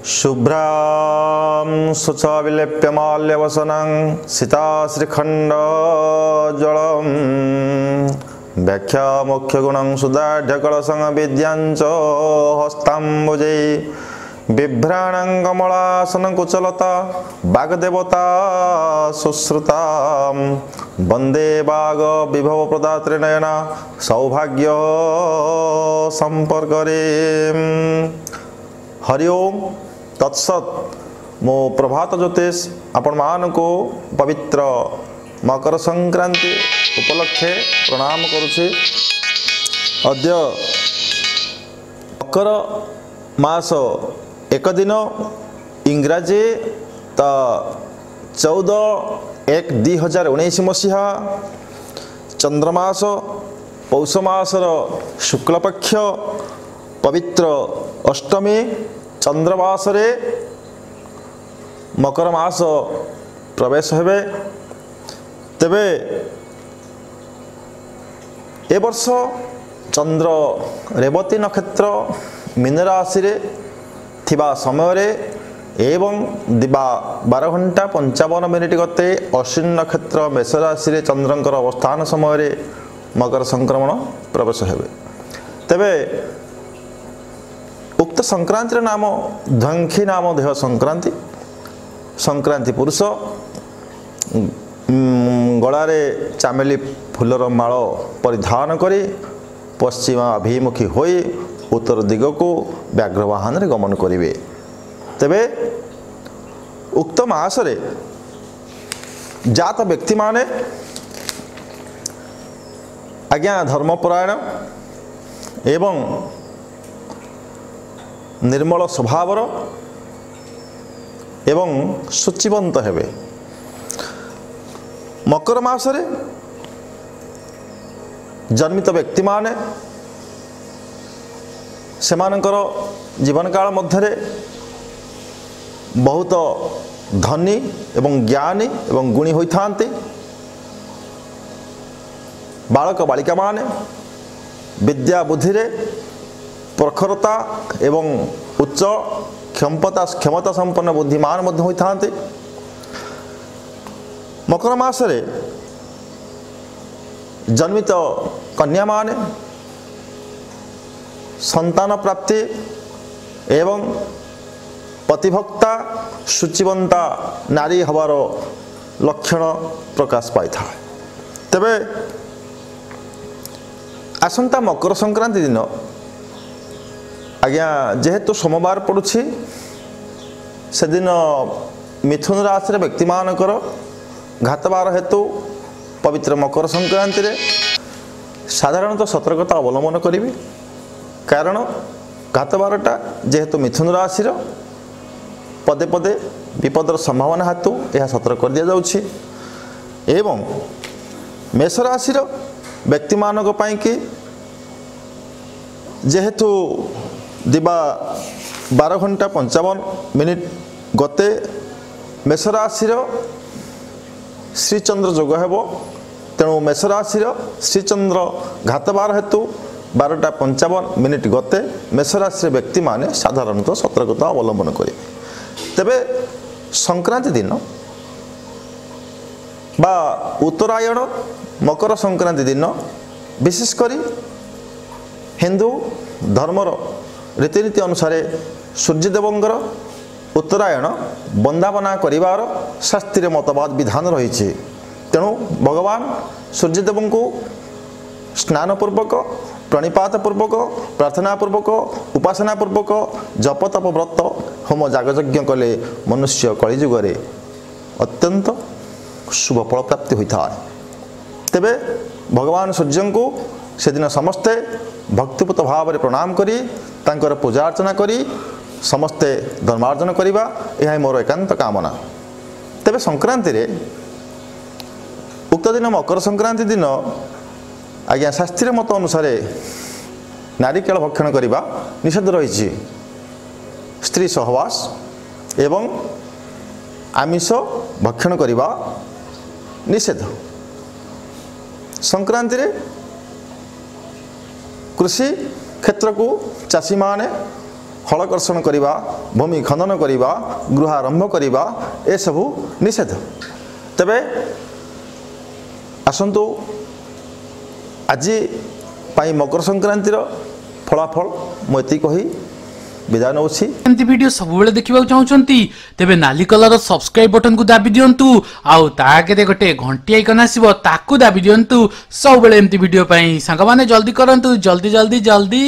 शुभ्रां शुचविलेप्यमाल्यवसनं सीताश्रीखण्डजलं व्याख्यामुख्यगुणं सुदाढ्यकलसं विद्याञ्च हस्ताम्बुजे बिभ्राणं कमलासनं कुचलता वाग्देवता सुश्रुता वन्दे वाग विभव प्रदात्रिनयना सौभाग्य संपर्करे हरि ओम तत्सत मो प्रभात ज्योतिष आपण मानको पवित्र मकर संक्रांति उपलक्षे प्रणाम करुछि। अद्य मकर मास एक दिन इंग्राजी 14/1/2019 मसीहा चंद्रमास पौष मासर शुक्लपक्ष पवित्र अष्टमी चंद्रमास रे मकर मास प्रवेश हेबे। तेबे ए वर्ष चंद्र रेवती नक्षत्र मीन राशि रे थिबा समय रे एवं दिबा 12:55 गते अश्विन नक्षत्र मेष राशि रे चंद्रंकर अवस्थान समय रे मकर संक्रमण प्रवेश हेबे। तेबे उक्त संक्रांति नाम ध्वंखी नाम देह संक्रांति। संक्रांति पुरुष गलारे चामेली फूलर माल परिधान करी पश्चिमाभिमुखी होई उत्तर दिग को व्याघ्र वाहन रे गमन करिवे। तेबे उक्त मासरे जात व्यक्ति माने आज्ञा धर्मपरायण एवं निर्मल स्वभावर एवं शुचिवंत हेबे। मकर मासरे जन्मित व्यक्ति माने सेमानकर जीवन काल मध्यरे बहुत धनी एवं ज्ञानी एवं गुणी होइथांती। बालक बालिका माने विद्या बुद्धि रे प्रखरता एवं उच्च क्षमता संपन्न बुद्धिमान मध्य होइथांती। मकर मासरे जन्मित कन्या माने संतान प्राप्ति एवं पतिभक्ता शुचिवंता नारी हबार लक्षण प्रकाश पाई था। तेबे आसंता मकर संक्रांति दिन आज्ञा जेहेतु सोमवार पड़ुछि से दिन मिथुन राशि व्यक्ति मानकर घातबार हेतु पवित्र मकर संक्रांति रे साधारणतः सतर्कता अवलंबन करिवे। कारण घातबारटा जेहेतु मिथुन राशि पदे पदे विपदर संभावना हेतु यह सतर्क कर दिया जाउछि। एवं मेष राशि व्यक्ति मानक पई कि जेहेतु दिबा 12:55 गते मेष राशि श्रीचंद्र जोग हेबो। तेणु मेष राशि श्रीचंद्र घातबार हेतु 12:55 गते मेष राशि व्यक्ति माने साधारणतः सतर्कता अवलंबन करें। तेबे संक्रांति दिन बा उत्तरायण मकर संक्रांति दिन विशेषकर हिंदू धर्मर रीतिनीति अनुसार सूर्यदेवंगर उत्तरायण वंदावना करिवार शास्त्रीय मतवाद विधान रही। तेणु भगवान सूर्यदेव को स्नान पूर्वक प्रणिपात पूर्वक प्रार्थना पूर्वक उपासना पूर्वक जप तप व्रत होम जागयज्ञ कले मनुष्य कलिजुगरे अत्यंत शुभ फल प्राप्ति होता है। तेबे भगवान सूर्य को सेदिन समस्ते भक्तिपूत भाव में प्रणाम करी तांकर पूजा अर्चना करी समस्ते धर्मार्जन करिबा यह मोर एकांत कामना। तेबे संक्रांति रे उक्त दिन मकर संक्रांति दिन आज्ञा शास्त्रीय मत अनुसार नारिकेल भक्षण करिबा निषेध रही। स्त्री सहवास एवं आमिष भक्षण करिबा निषेध। संक्रांति रे कृषि क्षेत्र को चाषी माने हल कर्षण करवा भूमि खनन करवा गृह आरंभ करवा ए सबू निषेध। तेबे आसंतु आज मकर संक्रांतिर फलाफल मुझे कही विदाय नौछि। एमती वीडियो सब बेले देखिबा चाहउछंती तेबे नाली कलर सब्सक्राइब बटन को दाबी दियंतु आउ ताके गोटे घंटी आइकन आसीबो ताकू दाबी दियंतु सब बेले एमती वीडियो पई संग माने जल्दी करंतु जल्दी जल्दी जल्दी।